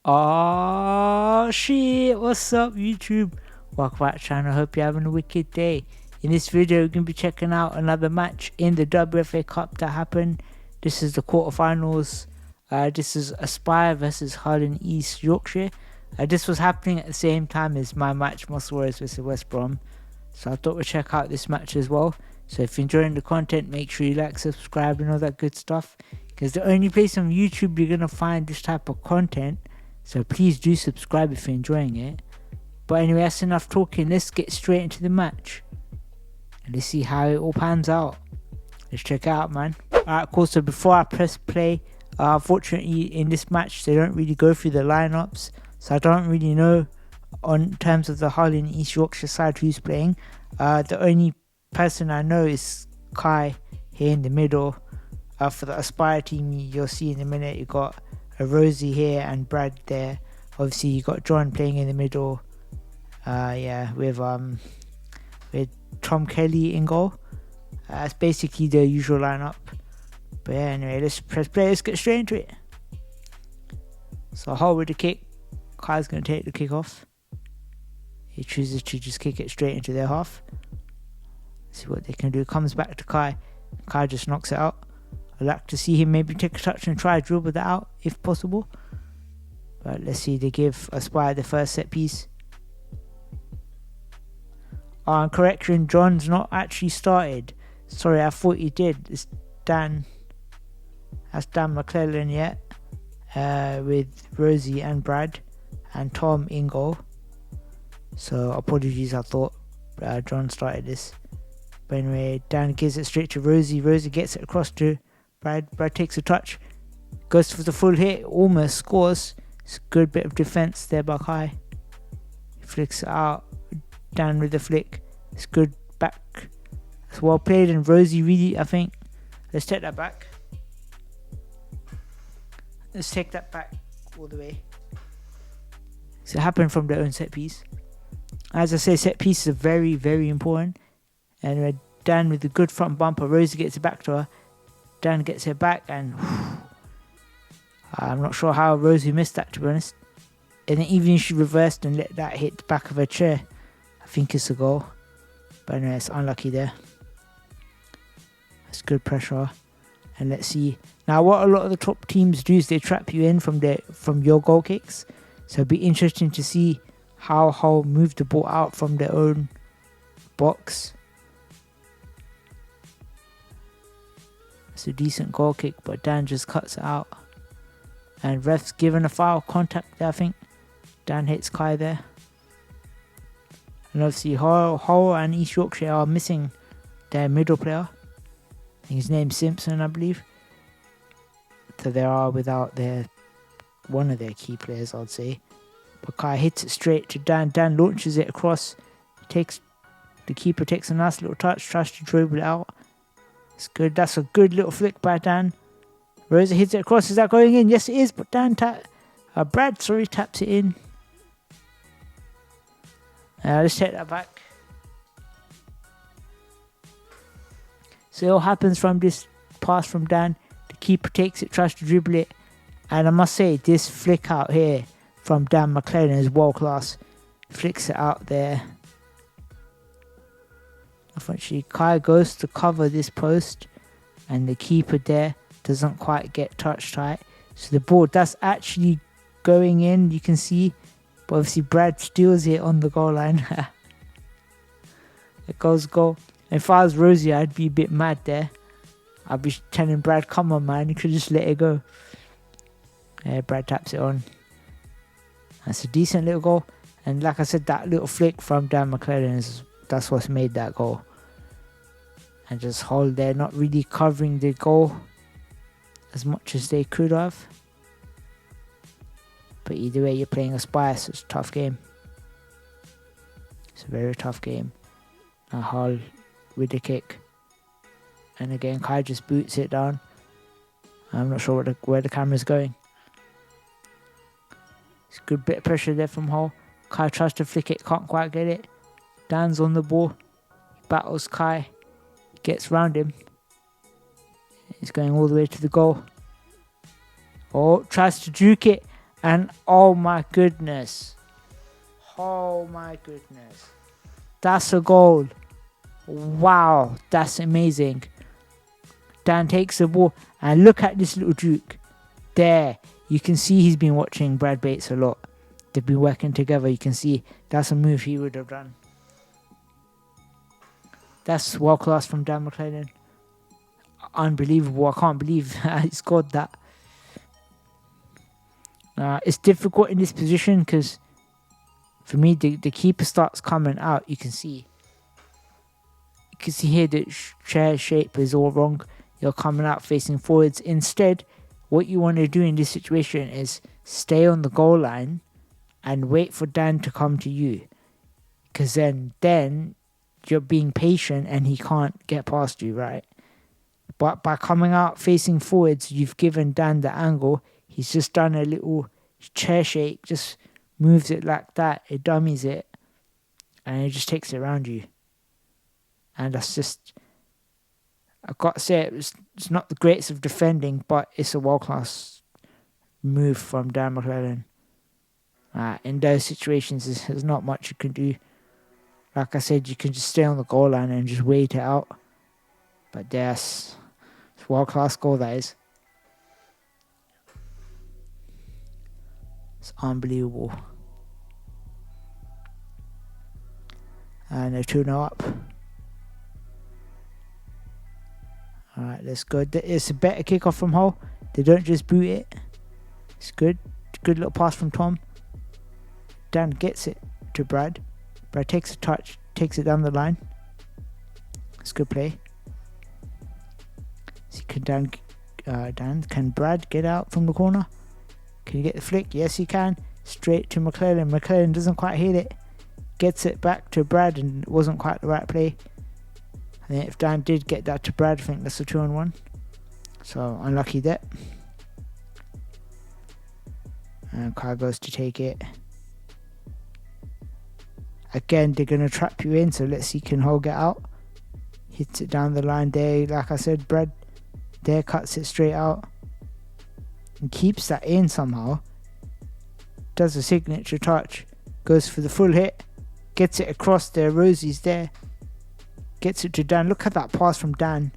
Oh shit, what's up YouTube? Welcome back to the channel, hope you're having a wicked day. In this video we're going to be checking out another match in the WFA Cup that happened. This is the quarterfinals. This is Aspire versus Hull in East Yorkshire. This was happening at the same time as my match, Muscle Warriors versus West Brom. So I thought we'd check out this match as well. So if you're enjoying the content, make sure you like, subscribe and all that good stuff. Because the only place on YouTube you're going to find this type of content. So please do subscribe if you're enjoying it. But anyway, that's enough talking. Let's get straight into the match. And let's see how it all pans out. Let's check it out, man. Alright, cool. So before I press play, unfortunately in this match, they don't really go through the lineups. So I don't really know on terms of the Hull in East Yorkshire side who's playing. The only person I know is Kai here in the middle. For the Aspire team, you'll see in a minute, you got Rosie here and Brad there. Obviously you got John playing in the middle, with Tom Kelly in goal. That's basically the usual lineup. But yeah, anyway, let's press play. Let's get straight into it. So Hull with the kick. Kai's going to take the kick off. He chooses to just kick it straight into their half. See what they can do. Comes back to Kai. Kai just knocks it out. I'd like to see him maybe take a touch and try to dribble that out if possible. But let's see, they give Aspire the first set piece. Correction, John's not actually started. Sorry, I thought he did. It's Dan. That's Dan McClellan, with Rosie and Brad and Tom in goal. So apologies, I thought John started this. But anyway, Dan gives it straight to Rosie. Rosie gets it across to Brad. Brad takes a touch, goes for the full hit, almost scores. It's a good bit of defense there by Kai. He flicks it out. Dan with the flick. It's good back. It's well played, and Rosie really, I think. Let's take that back. Let's take that back all the way. So it happened from their own set piece. As I say, set pieces are very, very important. And Dan with a good front bumper. Rosie gets it back to her. Dan gets it back, and I'm not sure how Rosie missed that, to be honest. And then even if she reversed and let that hit the back of her chair, I think it's a goal. But anyway, it's unlucky there. That's good pressure. And let's see. Now what a lot of the top teams do is they trap you in from your goal kicks. So it'll be interesting to see how Hull move the ball out from their own box. It's a decent goal kick, but Dan just cuts it out. And ref's given a foul contact there, I think. Dan hits Kai there. And obviously Hull and East Yorkshire are missing their middle player. I think his name's Simpson, I believe. So they are without one of their key players, I'd say. But Kai hits it straight to Dan. Dan launches it across. The keeper takes a nice little touch, tries to dribble it out. It's good. That's a good little flick by Dan. Rosa hits it across. Is that going in? Yes, it is. But Brad taps it in. Let's take that back. So it all happens from this pass from Dan. The keeper takes it, tries to dribble it. And I must say, this flick out here from Dan McClellan is world class. Flicks it out there. Unfortunately, Kai goes to cover this post, and the keeper there doesn't quite get touch tight. So the ball that's actually going in, you can see, but obviously Brad steals it on the goal line. It goes goal. And if I was Rosie, I'd be a bit mad there. I'd be telling Brad, come on man, you could just let it go. Brad taps it on. That's a decent little goal. And like I said, that little flick from Dan McClellan that's what's made that goal. And just Hull there not really covering the goal as much as they could have. But either way, you're playing Aspire, so it's a tough game. It's a very tough game. Now Hull with the kick. And again, Kai just boots it down. I'm not sure where the camera's going. It's a good bit of pressure there from Hull. Kai tries to flick it, can't quite get it. Dan's on the ball. He battles Kai. Gets round him. He's going all the way to the goal. Oh, tries to juke it. And oh my goodness. Oh my goodness. That's a goal. Wow, that's amazing. Dan takes the ball and look at this little juke. There, you can see he's been watching Brad Bates a lot. They've been working together. You can see that's a move he would have done. That's world class from Dan McClellan. Unbelievable. I can't believe he scored that. It's difficult in this position because for me, the keeper starts coming out. You can see here the chair shape is all wrong. You're coming out facing forwards. Instead, what you want to do in this situation is stay on the goal line and wait for Dan to come to you. Because then you're being patient and he can't get past you, right? But by coming out facing forwards, you've given Dan the angle. He's just done a little chair shake, just moves it like that. It dummies it. And it just takes it around you. And that's just, I've got to say, it's not the greatest of defending, but it's a world-class move from Dan McClellan. In those situations, there's not much you can do. Like I said, you can just stay on the goal line and just wait it out. But it's a world-class goal, that is. It's unbelievable. And they're 2-0 up. Alright, that's good. It's a better kickoff from Hull. They don't just boot it. It's good. Good little pass from Tom. Dan gets it to Brad. Brad takes a touch, takes it down the line. It's good play. So can can Brad get out from the corner? Can he get the flick? Yes, he can. Straight to McClellan. McClellan doesn't quite hit it. Gets it back to Brad, and it wasn't quite the right play. I think if Dan did get that to Brad, I think that's a 2-on-1. So unlucky there. And Kyle goes to take it. Again, they're going to trap you in, so let's see can Hull get out. Hits it down the line there. Like I said, Brad there cuts it straight out. And keeps that in somehow. Does a signature touch. Goes for the full hit. Gets it across there. Rosie's there. Gets it to Dan. Look at that pass from Dan.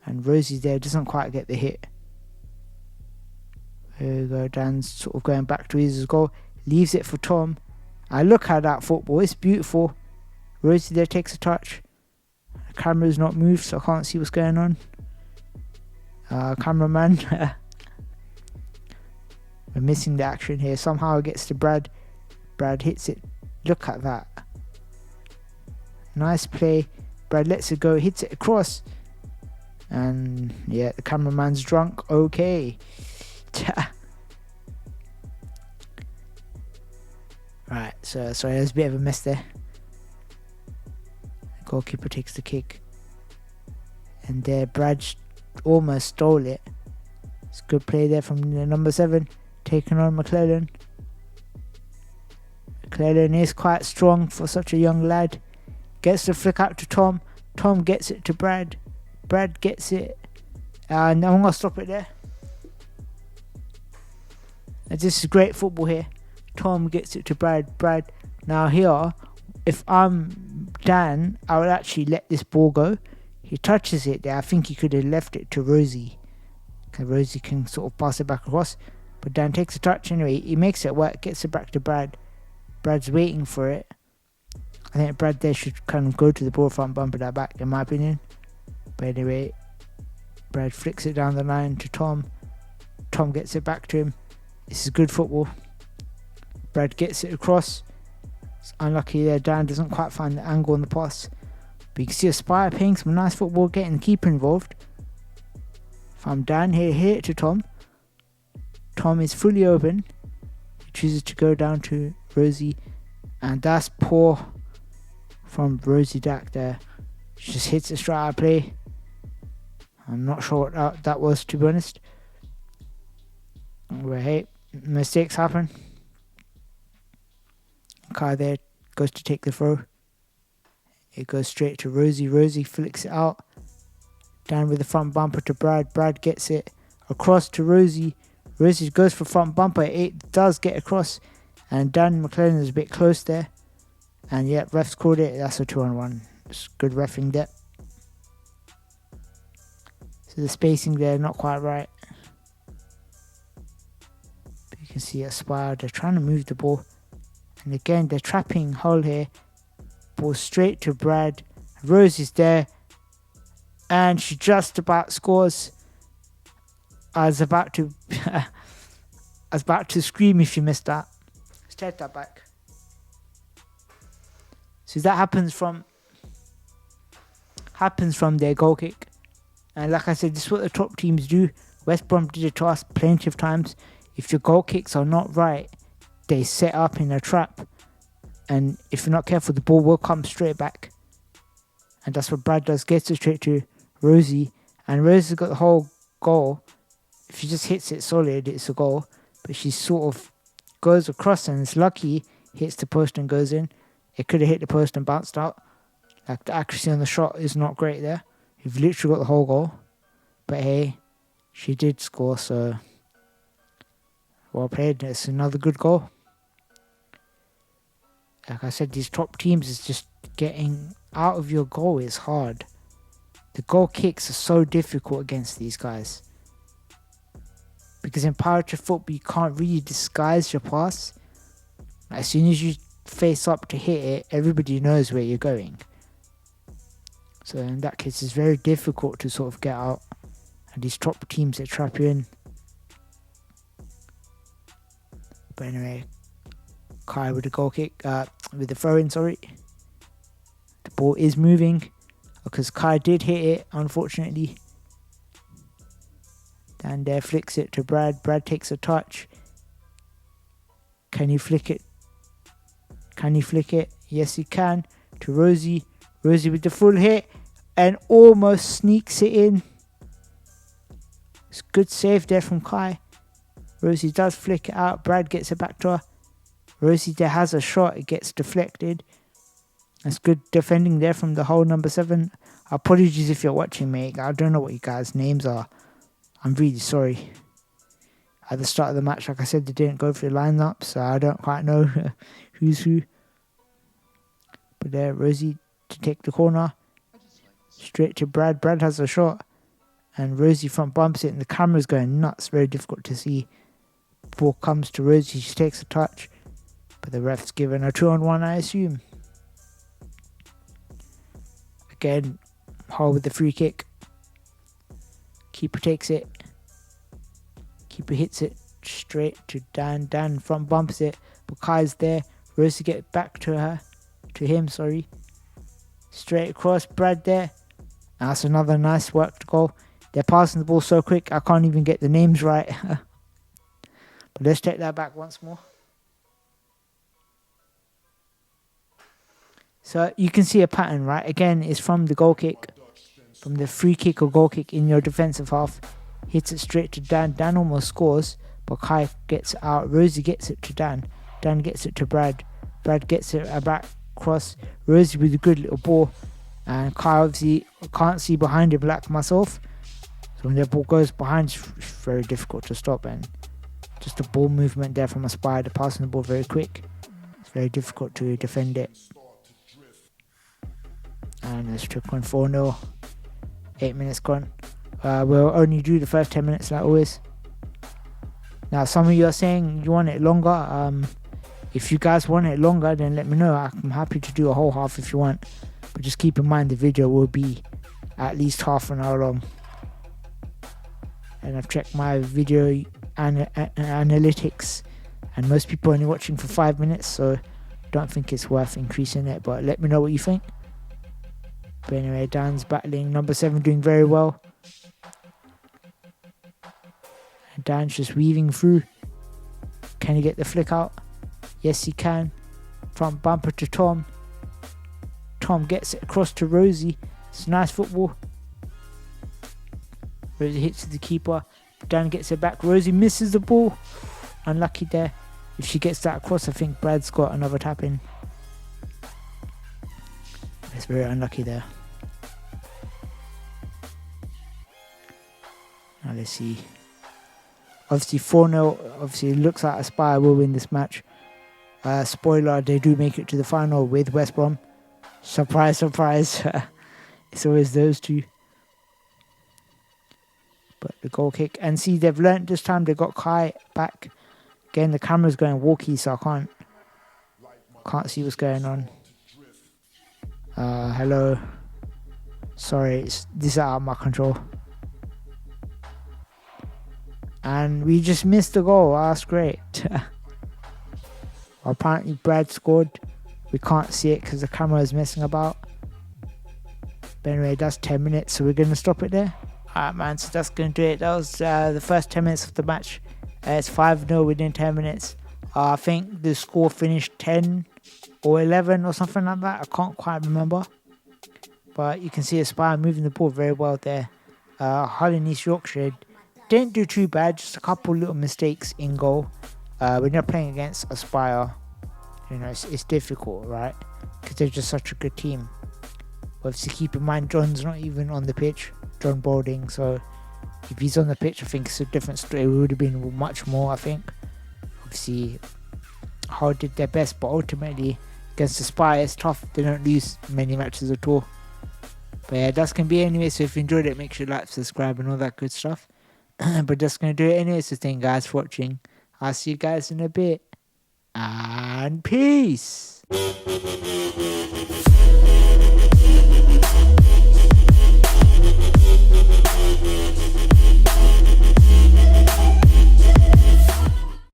And Rosie's there. Doesn't quite get the hit. There we go. Dan's sort of going back to his goal. Leaves it for Tom. And look at that football. It's beautiful. Rosie there takes a touch. The camera's not moved, so I can't see what's going on. Cameraman. We're missing the action here. Somehow it gets to Brad. Brad hits it. Look at that. Nice play. Brad lets it go. Hits it across. And yeah, the cameraman's drunk. Okay. Right, so sorry, there's a bit of a mess there. The goalkeeper takes the kick. And there, Brad almost stole it. It's a good play there from the number 7. Taking on McClellan. McClellan is quite strong for such a young lad. Gets the flick out to Tom. Tom gets it to Brad. Brad gets it. And I'm going to stop it there. And this is great football here. Tom gets it to Brad. Brad. Now here, if I'm Dan, I would actually let this ball go. He touches it there. I think he could have left it to Rosie. Because Rosie can sort of pass it back across. But Dan takes a touch anyway. He makes it work. Gets it back to Brad. Brad's waiting for it. I think Brad there should kind of go to the ball front, bumper that back, in my opinion. But anyway, Brad flicks it down the line to Tom. Tom gets it back to him. This is good football. Brad gets it across. It's unlucky there. Dan doesn't quite find the angle on the pass. But you can see Aspire playing some nice football, getting the keeper involved. If I'm Dan, hit it to Tom. Tom is fully open. He chooses to go down to Rosie. And that's poor from Rosie Dack there. She just hits it straight out of play. I'm not sure what that was, to be honest. But hey, mistakes happen. Kai there goes to take the throw. It goes straight to Rosie. Rosie flicks it out. Down with the front bumper to Brad. Brad gets it across to Rosie. Rosie goes for front bumper. It does get across. And Dan McLaren is a bit close there. And yeah, refs called it. That's a 2-on-1. It's good reffing there. So the spacing there, not quite right. But you can see Aspire, they're trying to move the ball. And again, they're trapping Hull here. Ball straight to Brad. Rose is there. And she just about scores. I was about to scream if you missed that. Let's take that back. So that happens from their goal kick. And like I said, this is what the top teams do. West Brom did it to us plenty of times. If your goal kicks are not right, they set up in a trap. And if you're not careful, the ball will come straight back. And that's what Brad does. Gets it straight to Rosie. And Rosie's got the whole goal. If she just hits it solid, it's a goal. But she sort of goes across and it's lucky. Hits the post and goes in. It could have hit the post and bounced out. Like the accuracy on the shot is not great there. You've literally got the whole goal. But hey, she did score, so well played. It's another good goal. Like I said, these top teams is just getting out of your goal is hard. The goal kicks are so difficult against these guys. Because in Powerchair football, you can't really disguise your pass. As soon as you face up to hit it, everybody knows where you're going. So in that case, it's very difficult to sort of get out. And these top teams that trap you in. But anyway, Kai with the goal kick, with the throw in, sorry. The ball is moving because Kai did hit it, unfortunately. Dan there flicks it to Brad. Brad takes a touch. Can he flick it? Can he flick it? Yes, he can. To Rosie. Rosie with the full hit and almost sneaks it in. It's a good save there from Kai. Rosie does flick it out. Brad gets it back to her. Rosie there has a shot. It gets deflected. That's good defending there from the whole number 7. Apologies if you're watching, mate. I don't know what you guys' names are. I'm really sorry. At the start of the match, like I said, they didn't go through the lineup, so I don't quite know who's who. But there, Rosie to take the corner. Straight to Brad. Brad has a shot. And Rosie front bumps it, and the camera's going nuts. Very difficult to see. Ball comes to Rosie. She takes a touch. But the ref's given a 2-on-1, I assume. Again, Hall with the free kick. Keeper takes it. Keeper hits it straight to Dan. Dan front bumps it. But Kai's there. Rosie gets back to her. To him, sorry. Straight across. Brad there. And that's another nice worked goal. They're passing the ball so quick, I can't even get the names right. But let's take that back once more. So you can see a pattern, right? Again, it's from the goal kick. From the free kick or goal kick in your defensive half. Hits it straight to Dan. Dan almost scores, but Kai gets out. Rosie gets it to Dan. Dan gets it to Brad. Brad gets it back cross. Rosie with a good little ball. And Kai obviously can't see behind him like myself. So when the ball goes behind, it's very difficult to stop. And just the ball movement there from Aspire, the passing the ball very quick. It's very difficult to defend it. And it's took on 4-0. 8 minutes gone. We'll only do the first 10 minutes like always. Now some of you are saying you want it longer. If you guys want it longer, then let me know. I'm happy to do a whole half if you want. But just keep in mind the video will be at least half an hour long. And I've checked my video analytics. And most people are only watching for 5 minutes. So don't think it's worth increasing it. But let me know what you think. But anyway, Dan's battling. Number 7 doing very well. And Dan's just weaving through. Can he get the flick out? Yes, he can. Front bumper to Tom. Tom gets it across to Rosie. It's nice football. Rosie hits the keeper. Dan gets it back. Rosie misses the ball. Unlucky there. If she gets that across, I think Brad's got another tap in. It's very unlucky there. Now let's see. Obviously 4-0. Obviously it looks like Aspire will win this match. Spoiler, they do make it to the final with West Brom. Surprise, surprise. It's always those two. But the goal kick. And see, they've learnt this time. They got Kai back. Again, the camera's going walkie, so I can't see what's going on. Hello. Sorry, this is out of my control. And we just missed the goal. Oh, that's great. Apparently Brad scored. We can't see it because the camera is messing about. But anyway, that's 10 minutes, so we're going to stop it there. Alright man, so that's going to do it. That was the first 10 minutes of the match. It's 5-0 within 10 minutes. I think the score finished 10 or 11 or something like that. I can't quite remember. But you can see Aspire moving the ball very well there. Hull and East Yorkshire didn't do too bad. Just a couple little mistakes in goal. When you're playing against Aspire, you know, it's difficult, right? Because they're just such a good team. Obviously, keep in mind, John's not even on the pitch. John Balding, so if he's on the pitch, I think it's a different story. It would have been much more, I think. Obviously, Hull did their best, but ultimately, against Aspire, it's tough. They don't lose many matches at all. But yeah, that's going to be it anyway. So if you enjoyed it, make sure you like, subscribe, and all that good stuff. But that's going to do it anyway. So thank you guys for watching. I'll see you guys in a bit. And peace.